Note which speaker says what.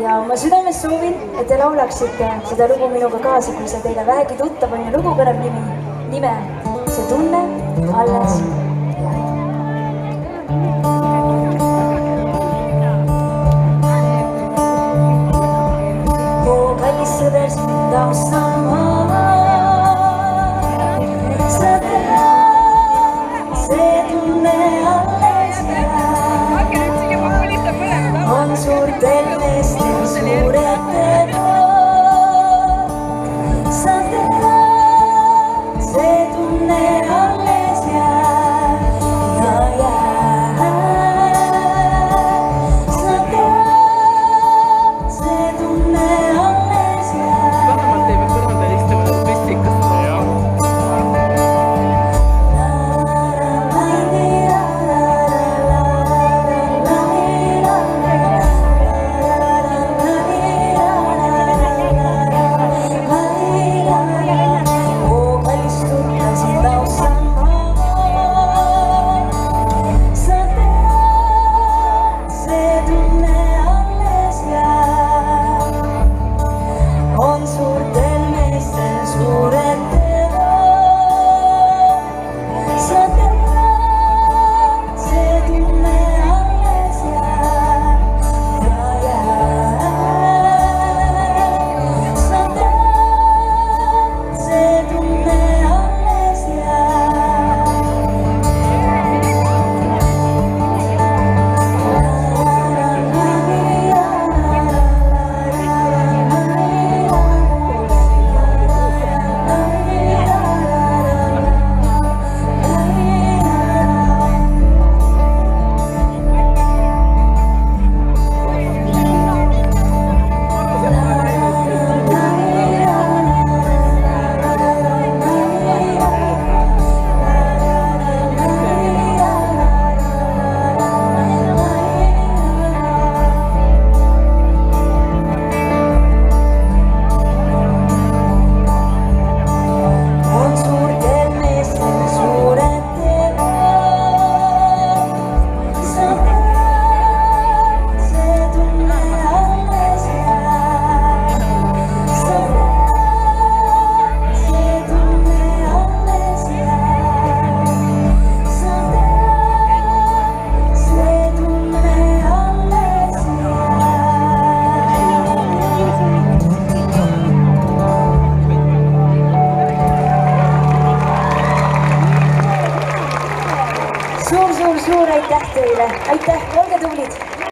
Speaker 1: ja ma südames soovin, et te laulaksite seda lugu minuga kaasa, kui see teile vähegi tuttav on ja lugu kõneb nime See tunne alles jääb. Mu kallis sõber sind austab.